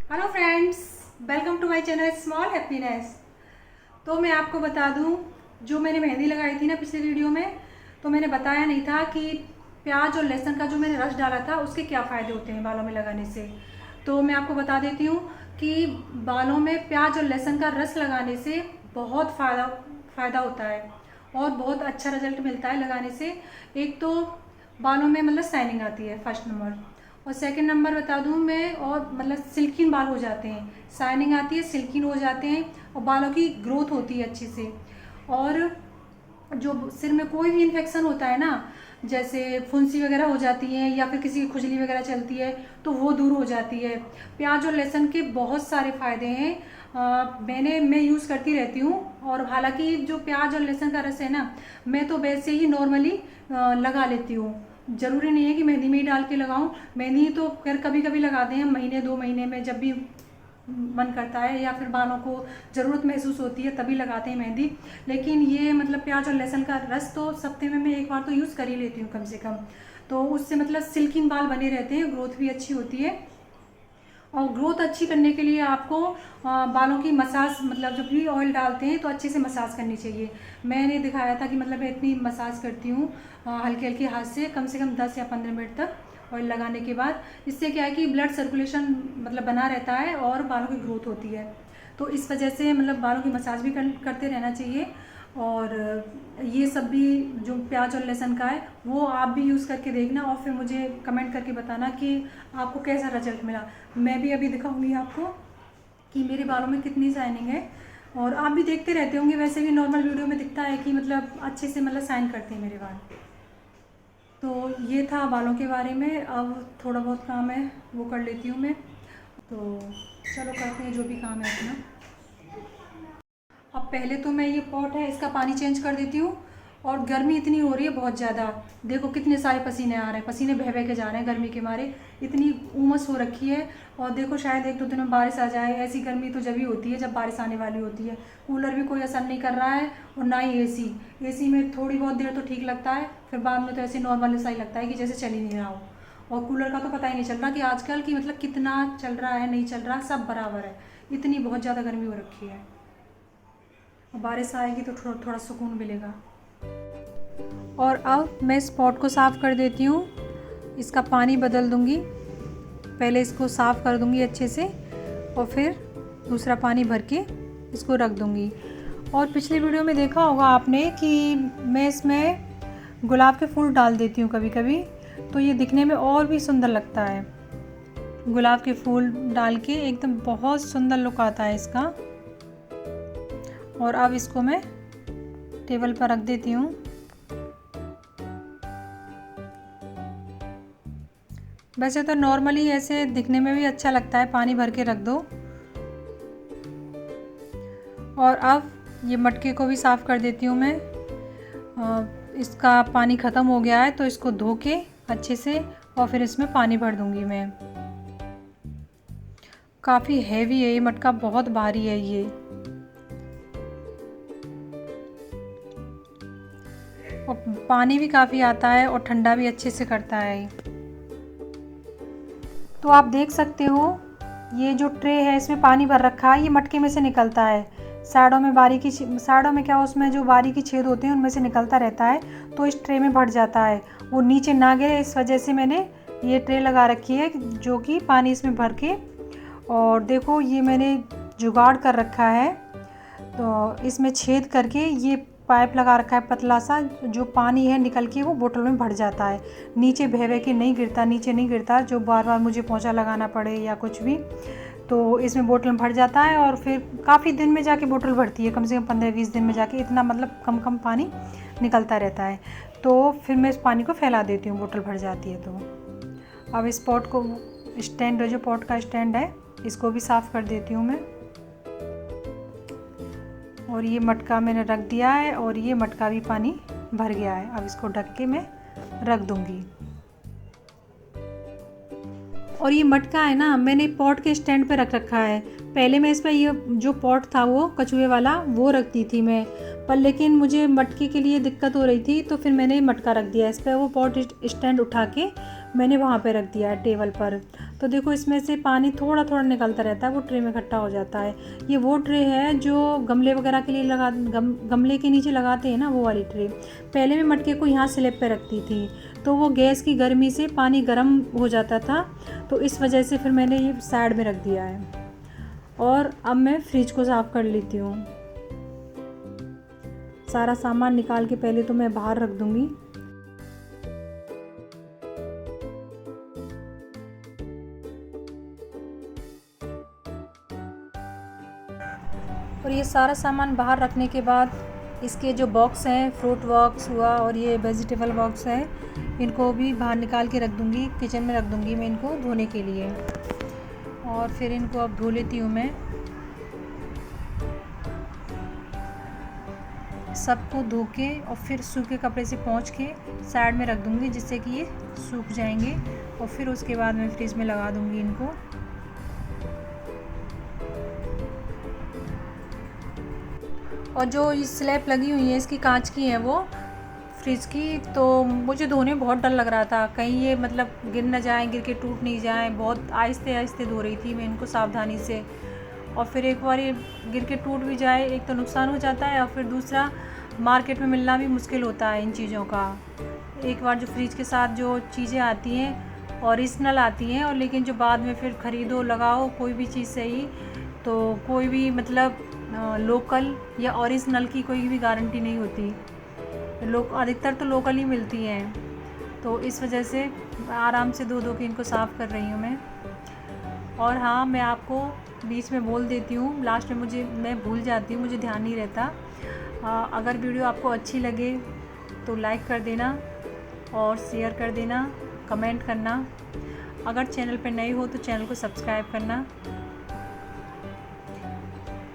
Hello friends, welcome to my channel small happiness. तो मैं आपको बता दूं, जो मैंने मेहंदी लगाई थी ना पिछले वीडियो में, तो मैंने बताया नहीं था कि प्याज और लहसुन का जो मैंने रस डाला था उसके क्या फ़ायदे होते हैं बालों में लगाने से। तो मैं आपको बता देती हूँ कि बालों में प्याज और लहसुन का रस लगाने से बहुत फ़ायदा होता है और बहुत अच्छा रिजल्ट मिलता है लगाने से। एक तो बालों में मतलब शाइनिंग आती है फर्स्ट नंबर, और सेकंड नंबर बता दूं मैं, और मतलब सिल्किन बाल हो जाते हैं, शाइनिंग आती है, सिल्किन हो जाते हैं और बालों की ग्रोथ होती है अच्छे से। और जो सिर में कोई भी इन्फेक्शन होता है ना, जैसे फुंसी वगैरह हो जाती है या फिर किसी की खुजली वगैरह चलती है, तो वो दूर हो जाती है। प्याज और लहसुन के बहुत सारे फ़ायदे हैं। मैं यूज़ करती रहती हूँ। और हालांकि जो प्याज और लहसुन का रस है ना, मैं तो वैसे ही नॉर्मली लगा लेती हूँ। ज़रूरी नहीं है कि मेहंदी में ही डाल के लगाऊं। मेहंदी तो खैर कभी कभी लगाते हैं, महीने 2 महीने में जब भी मन करता है या फिर बालों को ज़रूरत महसूस होती है तभी लगाते हैं मेहंदी। लेकिन ये मतलब प्याज और लहसुन का रस तो सप्ते में मैं एक बार तो यूज़ कर ही लेती हूँ कम से कम। तो उससे मतलब सिल्किन बाल बने रहते हैं, ग्रोथ भी अच्छी होती है। और ग्रोथ अच्छी करने के लिए आपको बालों की मसाज, मतलब जब भी ऑयल डालते हैं तो अच्छे से मसाज करनी चाहिए। मैंने दिखाया था कि मतलब मैं इतनी मसाज करती हूँ हल्के हल्के हाथ से कम 10 या 15 मिनट तक ऑयल लगाने के बाद। इससे क्या है कि ब्लड सर्कुलेशन मतलब बना रहता है और बालों की ग्रोथ होती है। तो इस वजह से मतलब बालों की मसाज भी करते रहना चाहिए। और ये सब भी जो प्याज और लहसुन का है वो आप भी यूज़ करके देखना और फिर मुझे कमेंट करके बताना कि आपको कैसा रिजल्ट मिला। मैं भी अभी दिखाऊंगी आपको कि मेरे बालों में कितनी शाइनिंग है। और आप भी देखते रहते होंगे, वैसे भी नॉर्मल वीडियो में दिखता है कि मतलब अच्छे से मतलब शाइन करते हैं मेरे बाल। तो ये था बालों के बारे में। अब थोड़ा बहुत काम है वो कर लेती हूँ मैं। तो चलो करते हैं जो भी काम है अपना। अब पहले तो मैं ये पॉट है इसका पानी चेंज कर देती हूँ। और गर्मी इतनी हो रही है बहुत ज़्यादा, देखो कितने सारे पसीने आ रहे हैं, पसीने बह बह के जा रहे हैं गर्मी के मारे। इतनी उमस हो रखी है। और देखो शायद 1-2 दिन में बारिश आ जाए। ऐसी गर्मी तो जब ही होती है जब बारिश आने वाली होती है। कूलर भी कोई असर नहीं कर रहा है और ना ही एसी। एसी में थोड़ी बहुत देर तो ठीक लगता है, फिर बाद में तो ऐसे नॉर्मल सा ही लगता है कि जैसे चल ही नहीं रहा हो। और कूलर का तो पता ही नहीं चल रहा कि आजकल की मतलब कितना चल रहा है नहीं चल रहा, सब बराबर है। इतनी बहुत ज़्यादा गर्मी हो रखी है। बारिश आएगी तो थोड़ा थोड़ा सुकून मिलेगा। और अब मैं इस पॉट को साफ़ कर देती हूँ, इसका पानी बदल दूँगी। पहले इसको साफ़ कर दूँगी अच्छे से और फिर दूसरा पानी भर के इसको रख दूँगी। और पिछले वीडियो में देखा होगा आपने कि मैं इसमें गुलाब के फूल डाल देती हूँ कभी कभी, तो ये दिखने में और भी सुंदर लगता है। गुलाब के फूल डाल के एकदम बहुत सुंदर लुक आता है इसका। और अब इसको मैं टेबल पर रख देती हूँ। वैसे तो नॉर्मली ऐसे दिखने में भी अच्छा लगता है, पानी भर के रख दो। और अब ये मटके को भी साफ़ कर देती हूँ मैं। इसका पानी ख़त्म हो गया है तो इसको धो के अच्छे से और फिर इसमें पानी भर दूँगी मैं। काफ़ी हैवी है ये मटका, बहुत भारी है ये। और पानी भी काफ़ी आता है और ठंडा भी अच्छे से करता है। तो आप देख सकते हो ये जो ट्रे है इसमें पानी भर रखा है, ये मटके में से निकलता है। साइडों में क्या, उसमें जो बारीकी छेद होते हैं उनमें से निकलता रहता है, तो इस ट्रे में भर जाता है, वो नीचे ना गिरे इस वजह से मैंने ये ट्रे लगा रखी है जो कि पानी इसमें भर के। और देखो ये मैंने जुगाड़ कर रखा है, तो इसमें छेद करके ये पाइप लगा रखा है पतला सा, जो पानी है निकल के वो बोतल में भर जाता है। नीचे बह बह के नहीं गिरता, नीचे नहीं गिरता जो बार बार मुझे पोंछा लगाना पड़े या कुछ भी। तो इसमें बोतल में भर जाता है और फिर काफ़ी दिन में जाके बोतल भरती है, कम से कम 15-20 दिन में जाके, इतना मतलब कम कम पानी निकलता रहता है। तो फिर मैं इस पानी को फैला देती हूँ, बोतल भर जाती है तो। अब इस पॉट को, स्टैंड जो पॉट का स्टैंड है, इसको भी साफ़ कर देती हूँ मैं। और ये मटका मैंने रख दिया है और ये मटका भी पानी भर गया है। अब इसको ढक के मैं रख दूँगी। और ये मटका है ना, मैंने पॉट के स्टैंड पे रख रखा है। पहले मैं इस पर ये जो पॉट था वो कछुए वाला वो रखती थी मैं, पर लेकिन मुझे मटके के लिए दिक्कत हो रही थी तो फिर मैंने मटका रख दिया इस पर। वो पॉट स्टैंड उठा के मैंने वहाँ पे रख दिया है टेबल पर। तो देखो इसमें से पानी थोड़ा थोड़ा निकलता रहता है, वो ट्रे में इकट्ठा हो जाता है। ये वो ट्रे है जो गमले वगैरह के लिए गमले के नीचे लगाते हैं ना, वो वाली ट्रे। पहले मैं मटके को यहाँ स्लैब पे रखती थी, तो वो गैस की गर्मी से पानी गर्म हो जाता था, तो इस वजह से फिर मैंने ये साइड में रख दिया है। और अब मैं फ्रिज को साफ़ कर लेती हूँ। सारा सामान निकाल के पहले तो मैं बाहर रख दूँगी। और ये सारा सामान बाहर रखने के बाद इसके जो बॉक्स हैं, फ्रूट बॉक्स हुआ और ये वेजिटेबल बॉक्स है, इनको भी बाहर निकाल के रख दूँगी, किचन में रख दूँगी मैं इनको धोने के लिए। और फिर इनको अब धो लेती हूँ मैं। सबको धो के और फिर सूखे कपड़े से पोंछ के साइड में रख दूँगी, जिससे कि ये सूख जाएंगे। और फिर उसके बाद मैं फ्रिज में लगा दूँगी इनको। और जो ये स्लैब लगी हुई है इसकी कांच की है वो फ्रिज की, तो मुझे धोने में बहुत डर लग रहा था, कहीं ये मतलब गिर ना जाए, गिर के टूट नहीं जाए। बहुत आहिस्ते आहिस्ते धो रही थी मैं इनको सावधानी से। और फिर एक बार ये गिर के टूट भी जाए, एक तो नुकसान हो जाता है और फिर दूसरा मार्केट में मिलना भी मुश्किल होता है इन चीज़ों का। एक बार जो फ्रिज के साथ जो चीज़ें आती हैं ओरिजिनल आती हैं, और लेकिन जो बाद में फिर ख़रीदो लगाओ कोई भी चीज़ सही, तो कोई भी मतलब लोकल या ओरिजिनल की कोई भी गारंटी नहीं होती। अधिकतर तो लोकल ही मिलती हैं, तो इस वजह से आराम से धो के इनको साफ़ कर रही हूँ मैं। और हाँ, मैं आपको बीच में बोल देती हूँ, लास्ट में मैं भूल जाती हूँ, मुझे ध्यान नहीं रहता। अगर वीडियो आपको अच्छी लगे तो लाइक कर देना और शेयर कर देना, कमेंट करना। अगर चैनल पर नए हो तो चैनल को सब्सक्राइब करना।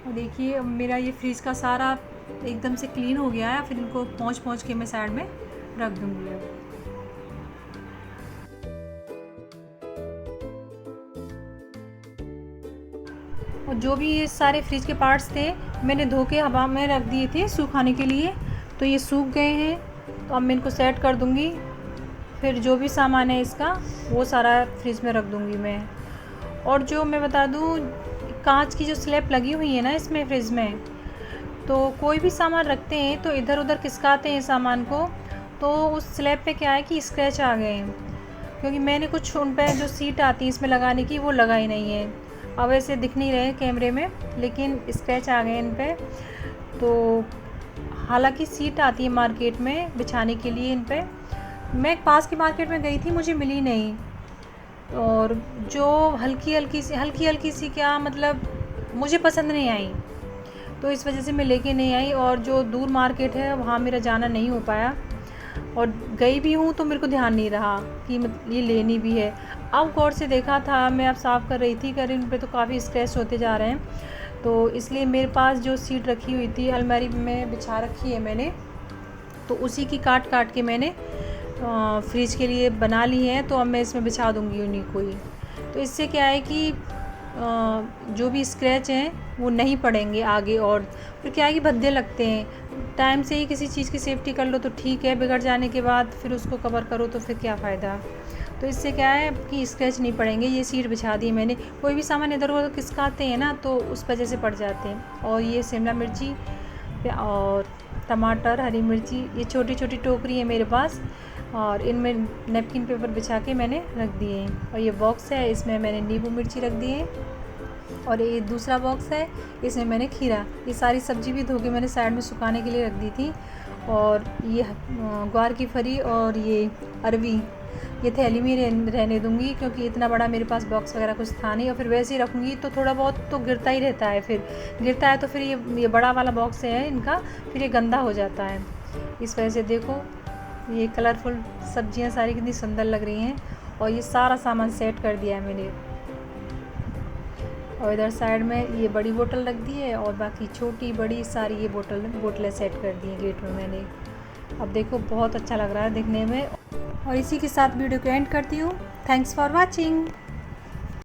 और देखिए मेरा ये फ्रिज का सारा एकदम से क्लीन हो गया है। फिर इनको पोंछ के मैं साइड में रख दूँगी अब। और जो भी ये सारे फ्रिज के पार्ट्स थे मैंने धो के हवा में रख दिए थे सुखाने के लिए, तो ये सूख गए हैं। तो अब मैं इनको सेट कर दूँगी। फिर जो भी सामान है इसका वो सारा फ्रिज में रख दूँगी मैं। और जो मैं बता दूँ, कांच की जो स्लैब लगी हुई है ना इसमें फ्रिज में, तो कोई भी सामान रखते हैं तो इधर उधर खिसकाते हैं सामान को, तो उस स्लैब पे क्या है कि स्क्रैच आ गए हैं, क्योंकि मैंने कुछ उन पर जो सीट आती है इसमें लगाने की वो लगाई नहीं है। अब ऐसे दिख नहीं रहे कैमरे में, लेकिन स्क्रैच आ गए इन पे। तो हालांकि सीट आती है मार्केट में बिछाने के लिए इन पे, मैं पास की मार्केट में गई थी, मुझे मिली नहीं। और जो हल्की हल्की सी क्या मतलब मुझे पसंद नहीं आई, तो इस वजह से मैं लेके नहीं आई। और जो दूर मार्केट है वहाँ मेरा जाना नहीं हो पाया, और गई भी हूँ तो मेरे को ध्यान नहीं रहा कि ये लेनी भी है। अब गौर से देखा था, मैं अब साफ़ कर रही थी, कर इन पे तो काफ़ी स्क्रैच होते जा रहे हैं, तो इसलिए मेरे पास जो सीट रखी हुई थी अलमारी में बिछा रखी है मैंने, तो उसी की काट के मैंने फ्रिज के लिए बना ली है। तो अब मैं इसमें बिछा दूँगी उन्हीं को ही। तो इससे क्या है कि जो भी स्क्रैच हैं वो नहीं पड़ेंगे आगे। और फिर क्या है कि भद्दे लगते हैं, टाइम से ही किसी चीज़ की सेफ्टी कर लो तो ठीक है, बिगड़ जाने के बाद फिर उसको कवर करो तो फिर क्या फ़ायदा। तो इससे क्या है कि स्क्रैच नहीं पड़ेंगे। ये सीट बिछा दी मैंने, कोई भी सामान इधर उधर खिसकाते हैं ना तो उस वजह से पड़ जाते हैं। और ये शिमला मिर्ची और टमाटर, हरी मिर्ची, ये छोटी छोटी टोकरी है मेरे पास, और इनमें नैपकिन पेपर बिछा के मैंने रख दिए हैं। और ये बॉक्स है, इसमें मैंने नींबू मिर्ची रख दी है। और ये दूसरा बॉक्स है, इसमें मैंने खीरा, ये सारी सब्ज़ी भी धो के मैंने साइड में सुखाने के लिए रख दी थी। और ये ग्वार की फली और ये अरवी, ये थैली में रहने दूँगी, क्योंकि इतना बड़ा मेरे पास बॉक्स वगैरह कुछ था नहीं। और फिर वैसे ही रखूँगी तो थोड़ा बहुत तो गिरता ही रहता है, फिर गिरता है तो फिर ये बड़ा वाला बॉक्स है इनका, फिर ये गंदा हो जाता है। इस वजह से देखो ये कलरफुल सब्जियां सारी कितनी सुंदर लग रही हैं। और ये सारा सामान सेट कर दिया है मैंने। और इधर साइड में ये बड़ी बोतल रख दी है, और बाकी छोटी बड़ी सारी ये बोतलें सेट कर दी हैं गेट में मैंने। अब देखो बहुत अच्छा लग रहा है दिखने में। और इसी के साथ वीडियो को एंड करती हूँ। Thanks for watching.